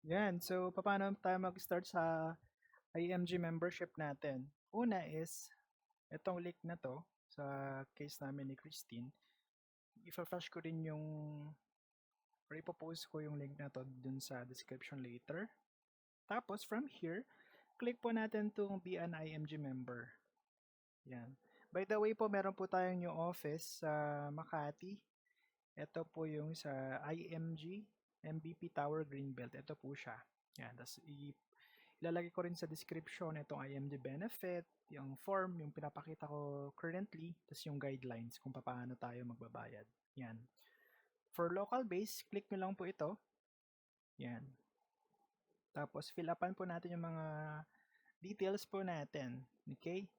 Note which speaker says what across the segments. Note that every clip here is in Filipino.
Speaker 1: Yan. So, paano tayo mag-start sa IMG membership natin? Una is, itong link na to, sa case namin ni Christine, i-flash ko rin yung, or ipopost ko yung link na to dun sa description later. Tapos, from here, click po natin itong be an IMG member. Yan. By the way po, meron po tayong new office sa Makati. Ito po yung sa IMG MVP Tower Greenbelt. Ito po siya. Yan. Tapos, ilalagay ko rin sa description itong IMG benefit, yung form, yung pinapakita ko currently, tapos yung guidelines kung paano tayo magbabayad. Yan. For local base, click nyo lang po ito. Yan. Tapos, fill upan po natin yung mga details po natin. Okay?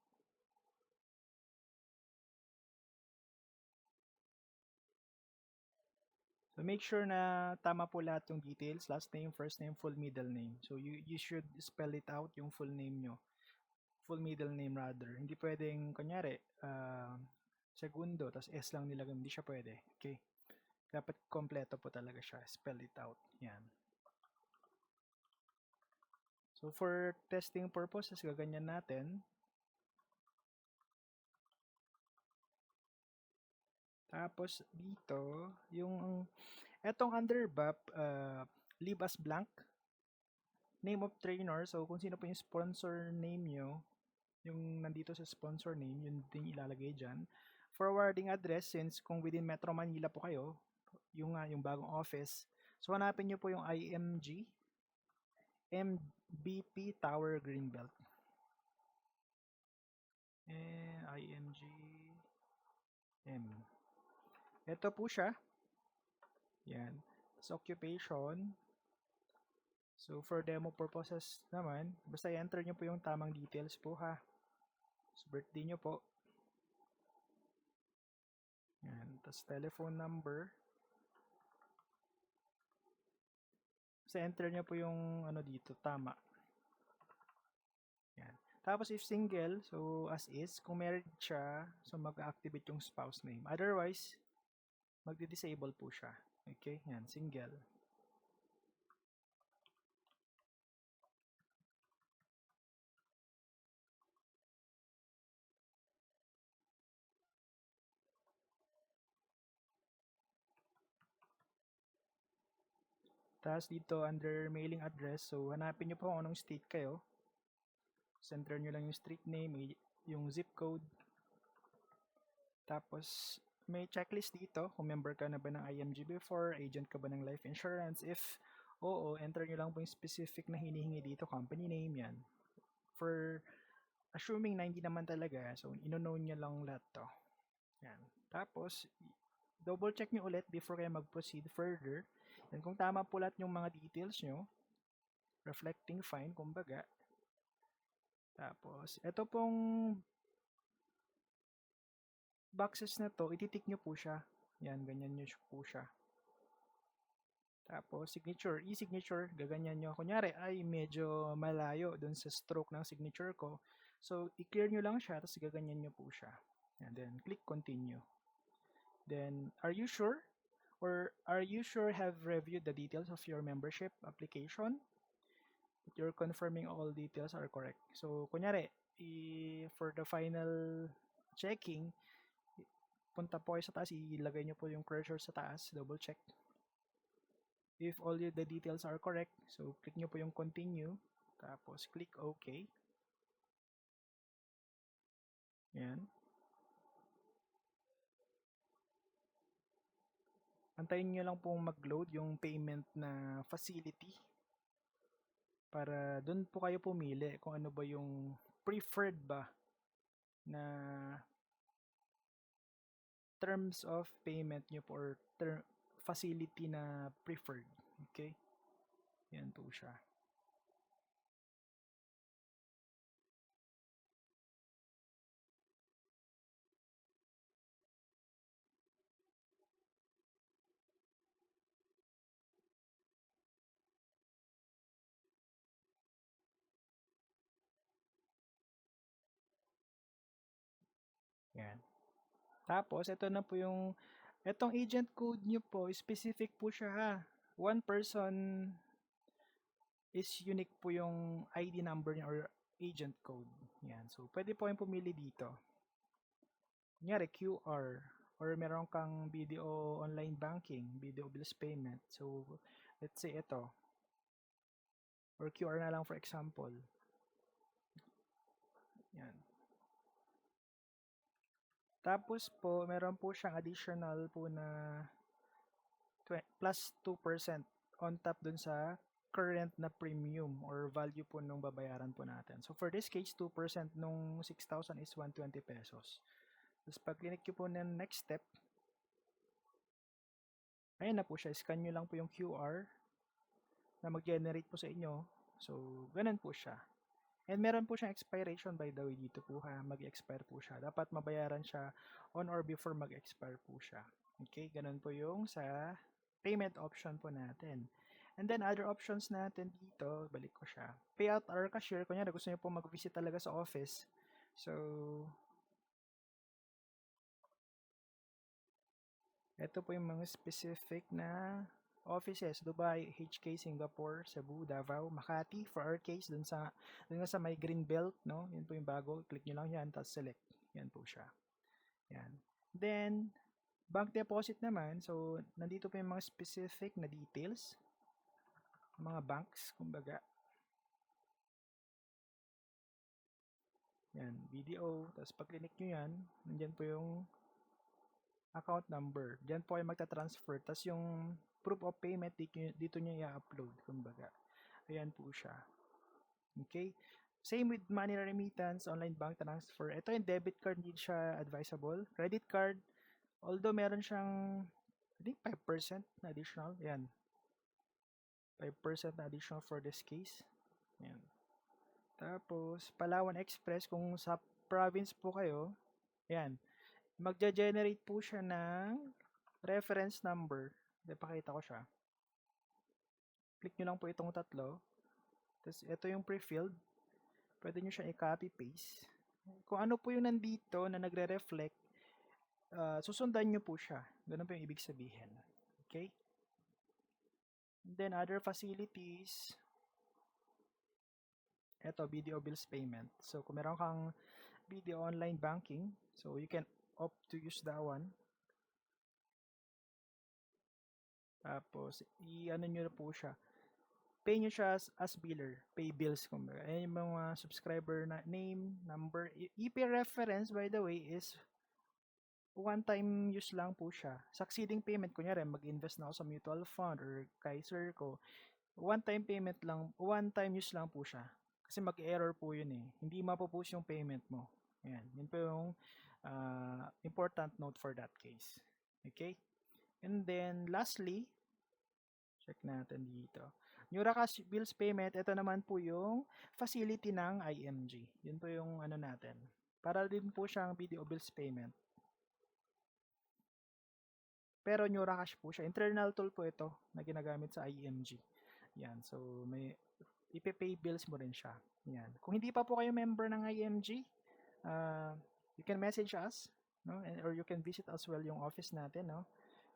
Speaker 1: So, make sure na tama po lahat yung details. Last name, first name, full middle name. So, you should spell it out yung full name nyo. Full middle name rather. Hindi pwedeng, kunyari, segundo, tas S lang nilagay. Hindi siya pwede. Okay? Dapat kompleto po talaga siya. Spell it out. Yan. So, for testing purposes, gaganyan natin. Tapos, dito, yung, etong under BAP, leave as blank. Name of trainer. So, kung sino po yung sponsor name nyo, yung nandito sa sponsor name, yun din ilalagay dyan. Forwarding address, since kung within Metro Manila po kayo, yung bagong office, so hanapin nyo po yung IMG MVP Tower Greenbelt. IMG M. Ito po siya. Yan. Sa occupation. So, for demo purposes naman, basta i-enter nyo po yung tamang details po ha. So, birthday nyo po. Yan. Tapos, telephone number. Basta enter nyo po yung ano dito, tama. Yan. Tapos, if single, so as is, kung married siya, so mag-activate yung spouse name. Otherwise, magdi-disable po siya. Okay? Yan, single. Tapos dito, under mailing address, so hanapin nyo po kung anong state kayo. Center nyo lang yung street name, yung zip code. Tapos, may checklist dito kung member ka na ba ng IMG before, agent ka ba ng life insurance. If oo, enter nyo lang po yung specific na hinihingi dito, company name yan. For assuming na hindi naman talaga, so ino-know nyo lang lahat to. Yan. Tapos, double check nyo ulit before kayo mag-proceed further. And kung tama po lahat yung mga details nyo, reflecting fine, kumbaga. Tapos, ito pong boxes na to, ititik nyo po siya. Yan, ganyan nyo po siya. Tapos, signature, e-signature, gaganyan nyo. Kunyari, ay medyo malayo dun sa stroke ng signature ko. So, i-clear nyo lang siya, tapos gaganyan nyo po siya. And then, click continue. Then, are you sure? Or are you sure have reviewed the details of your membership application? That you're confirming all details are correct. So, kunyari, for the final checking, punta po kayo sa taas, ilagay nyo po yung cursor sa taas, double check. If all the details are correct, so click nyo po yung continue, tapos click OK. Yan. Antayin nyo lang pong mag-load yung payment na facility para dun po kayo pumili kung ano ba yung preferred ba na terms of payment nyo po or facility na preferred. Okay? Yan po siya. Yan. Tapos, ito na po yung, itong agent code nyo po, specific po siya ha. One person is unique po yung ID number niya or agent code. Yan. So, pwede po kayong pumili dito. Kunyari, QR or meron kang video online banking, video bills payment. So, let's say ito. Or QR na lang for example. Yan. Tapos po, meron po siyang additional po na plus 2% on top dun sa current na premium or value po nung babayaran po natin. So for this case, 2% nung 6,000 is 120 pesos. Tapos pag clinic nyo po ng next step, ayan na po siya. Scan nyo lang po yung QR na mag-generate po sa inyo. So, ganun po siya. And meron po siyang expiration by the way dito po ha. Mag-expire po siya. Dapat mabayaran siya on or before mag-expire po siya. Okay, ganun po yung sa payment option po natin. And then other options natin dito, balik ko siya. Payout or cashier, kunyari gusto niyo po mag-visit talaga sa office. So, ito po yung mga specific na offices, Dubai, HK, Singapore, Cebu, Davao, Makati. For our case, dun nga sa may green belt, no? Yan po yung bago. Click nyo lang yan, tapos select. Yan po siya. Yan. Then, bank deposit naman. So, nandito po yung mga specific na details. Mga banks, kumbaga. Yan, BDO. Tapos, pag click nyo yan, nandyan po yung account number. Diyan po ay magta-transfer. Tapos yung proof of payment, dito nyo i-upload. Kumbaga. Ayan po siya. Okay? Same with money remittance, online bank transfer. Ito yung debit card, hindi siya advisable. Credit card, although meron siyang, I think 5% na additional. Ayan. 5% na additional for this case. Ayan. Tapos, Palawan Express, kung sa province po kayo, ayan, magja-generate po siya ng reference number. Ipakita ko siya. Click nyo lang po itong tatlo. Tapos ito yung pre-filled. Pwede nyo siya i-copy paste. Kung ano po yung nandito na nagre-reflect, susundan nyo po siya. Ganun po yung ibig sabihin. Okay? And then other facilities. Ito, video bills payment. So kung meron kang video online banking, so you can opt to use that one. Tapos, i-ano nyo na po siya. Pay nyo siya as biller. Pay bills, kumbaga. Ayan yung mga subscriber na name, number. EP reference, by the way, is one-time use lang po siya. Succeeding payment, kunyari, mag-invest na ako sa mutual fund or Kaiser ko, one-time payment lang, one-time use lang po siya. Kasi mag-error po yun eh. Hindi mapopost yung payment mo. Ayan. Yun po yung important note for that case. Okay? And then, lastly, check natin dito. Nuracash Bills Payment, ito naman po yung facility ng IMG. Yun po yung ano natin. Para din po siyang video bills payment. Pero Nuracash po siya. Internal tool po ito na ginagamit sa IMG. Yan. So, may ipipay bills mo rin siya. Yan. Kung hindi pa po kayo member ng IMG, you can message us, no? Or you can visit as well yung office natin, no?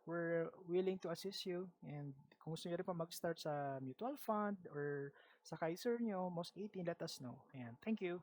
Speaker 1: We're willing to assist you, and kung gusto nyo rin pa mag-start sa mutual fund or sa Kaiser nyo, most 18, let us know. Ayan. Thank you.